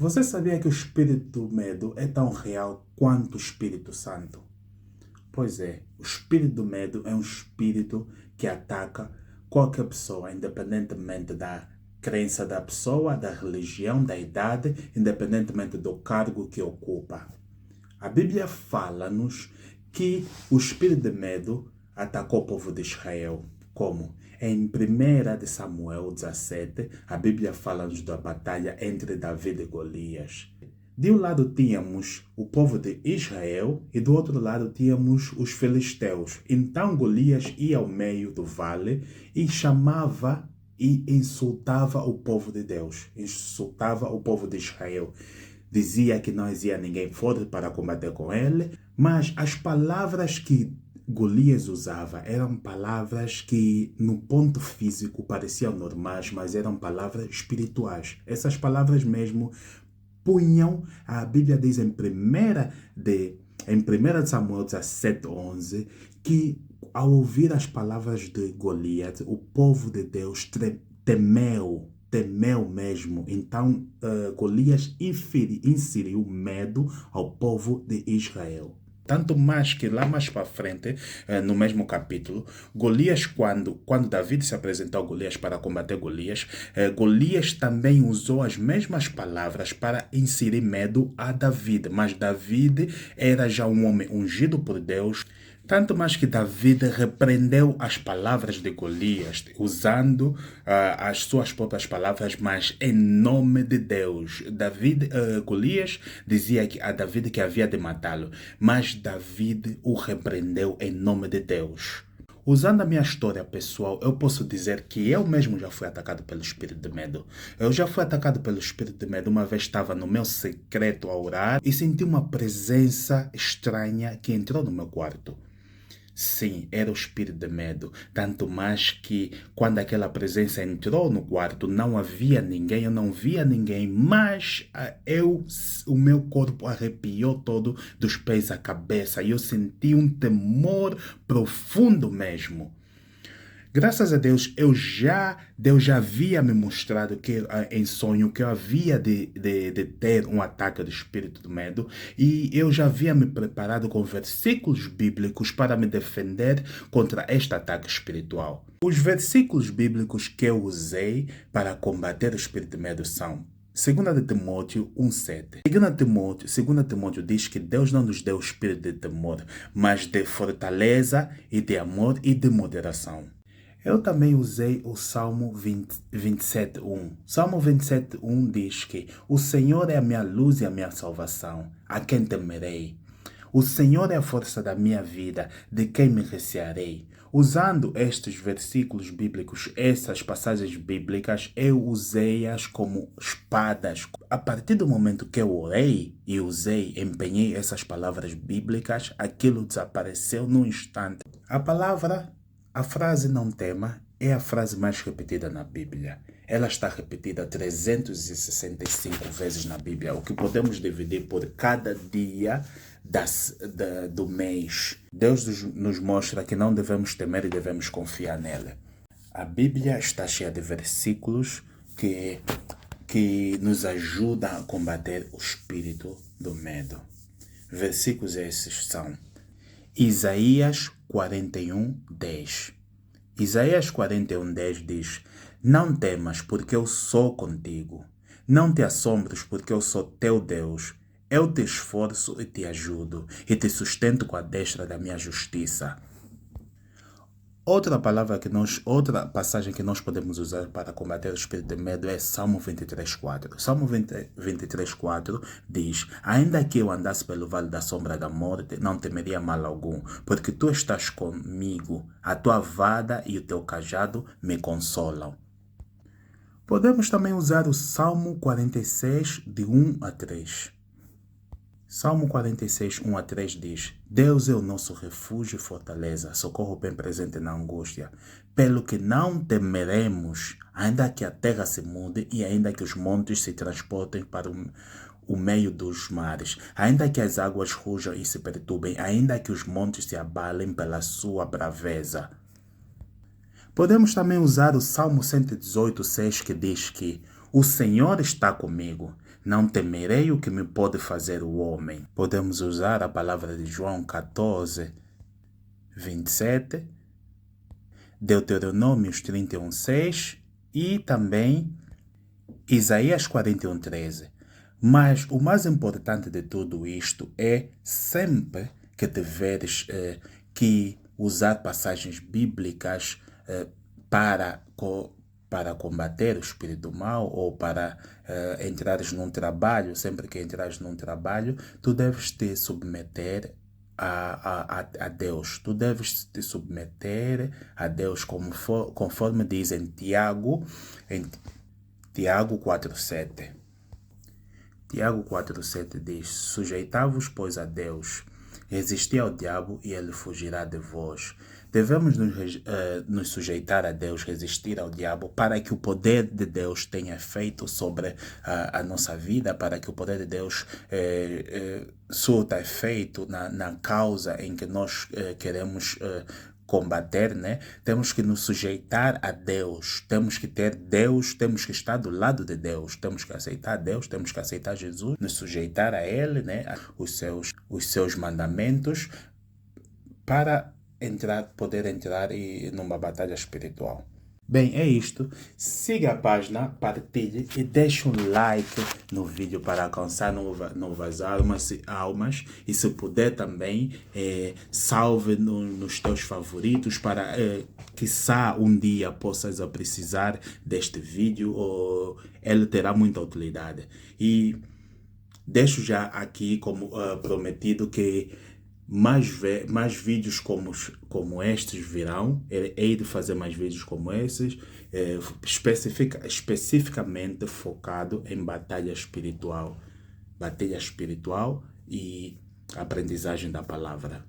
Você sabia que o espírito do medo é tão real quanto o Espírito Santo? Pois é, o espírito do medo é um espírito que ataca qualquer pessoa, independentemente da crença da pessoa, da religião, da idade, independentemente do cargo que ocupa. A Bíblia fala-nos que o espírito de medo atacou o povo de Israel. Como? Em 1 de Samuel 17, a Bíblia fala-nos da batalha entre Davi e Golias. De um lado tínhamos o povo de Israel e do outro lado tínhamos os filisteus. Então Golias ia ao meio do vale e chamava e insultava o povo de Deus, insultava o povo de Israel. Dizia que não existia ninguém forte para combater com ele, mas as palavras que Golias usava eram palavras que, no ponto físico, pareciam normais, mas eram palavras espirituais. Essas palavras mesmo punham, a Bíblia diz em 1 Samuel 17:11, que ao ouvir as palavras de Golias, o povo de Deus temeu mesmo. Então, Golias inseriu medo ao povo de Israel. Tanto mais que lá mais para frente, no mesmo capítulo, Golias, quando Davi se apresentou a Golias para combater Golias, Golias também usou as mesmas palavras para inserir medo a Davi. Mas Davi era já um homem ungido por Deus. Tanto mais que Davi repreendeu as palavras de Golias, usando as suas próprias palavras, mas em nome de Deus. Golias dizia a Davi que havia de matá-lo, mas Davi o repreendeu em nome de Deus. Usando a minha história pessoal, eu posso dizer que eu mesmo já fui atacado pelo espírito de medo. Eu já fui atacado pelo espírito de medo. Uma vez estava no meu secreto a orar e senti uma presença estranha que entrou no meu quarto. Sim, era o espírito de medo. Tanto mais que quando aquela presença entrou no quarto, não havia ninguém, eu não via ninguém, mas o meu corpo arrepiou todo dos pés à cabeça e eu senti um temor profundo mesmo. Graças a Deus, Deus já havia me mostrado que em sonho que eu havia de ter um ataque do espírito do medo e eu já havia me preparado com versículos bíblicos para me defender contra este ataque espiritual. Os versículos bíblicos que eu usei para combater o espírito de medo são 2 de Timóteo 1,7. 2 Timóteo diz que Deus não nos deu o espírito de temor, mas de fortaleza e de amor e de moderação. Eu também usei o Salmo 27:1. Salmo 27:1 diz que o Senhor é a minha luz e a minha salvação, a quem temerei. O Senhor é a força da minha vida, de quem me recearei. Usando estes versículos bíblicos, essas passagens bíblicas, eu usei-as como espadas. A partir do momento que eu orei e empenhei essas palavras bíblicas, aquilo desapareceu num instante. A frase não tema é a frase mais repetida na Bíblia. Ela está repetida 365 vezes na Bíblia, o que podemos dividir por cada dia do mês. Deus nos mostra que não devemos temer e devemos confiar nele. A Bíblia está cheia de versículos que nos ajudam a combater o espírito do medo. Versículos esses são Isaías 41:10. Isaías 41:10 diz: Não temas, porque eu sou contigo. Não te assombres, porque eu sou teu Deus. Eu te esforço e te ajudo, e te sustento com a destra da minha justiça. Outra passagem que nós podemos usar para combater o espírito de medo é Salmo 23:4. Salmo 23:4 diz: Ainda que eu andasse pelo vale da sombra da morte, não temeria mal algum, porque tu estás comigo, a tua vara e o teu cajado me consolam. Podemos também usar o Salmo 46, de 1-3. Salmo 46, 1-3 diz: Deus é o nosso refúgio e fortaleza, socorro bem presente na angústia. Pelo que não temeremos, ainda que a terra se mude e ainda que os montes se transportem para o meio dos mares, ainda que as águas rujam e se perturbem, ainda que os montes se abalem pela sua braveza. Podemos também usar o Salmo 118:6, que diz que o Senhor está comigo. Não temerei o que me pode fazer o homem. Podemos usar a palavra de João 14, 27, Deuteronômios 31, 6 e também Isaías 41, 13. Mas o mais importante de tudo isto é sempre que tiveres que usar passagens bíblicas para combater o espírito mal ou para entrares num trabalho. Sempre que entrares num trabalho, tu deves te submeter a Deus. Tu deves te submeter a Deus conforme diz em Tiago 4,7. Tiago 4,7 diz: sujeitai-vos, pois, a Deus, resisti ao diabo e ele fugirá de vós. Devemos nos sujeitar a Deus, resistir ao diabo, para que o poder de Deus tenha efeito sobre a nossa vida, para que o poder de Deus surta efeito na causa em que nós queremos combater, né? Temos que nos sujeitar a Deus, temos que ter Deus, temos que estar do lado de Deus, temos que aceitar Deus, temos que aceitar Jesus, nos sujeitar a Ele, né? Os seus mandamentos, para poder entrar numa batalha espiritual. Bem, é isto. Siga a página, partilhe e deixe um like no vídeo para alcançar novas almas. E se puder também, salve nos teus favoritos para quiçá um dia possas precisar deste vídeo ou ele terá muita utilidade. E deixo já aqui como prometido que mais vídeos como estes virão. Hei de fazer mais vídeos como esses, especificamente focado em batalha espiritual e aprendizagem da palavra.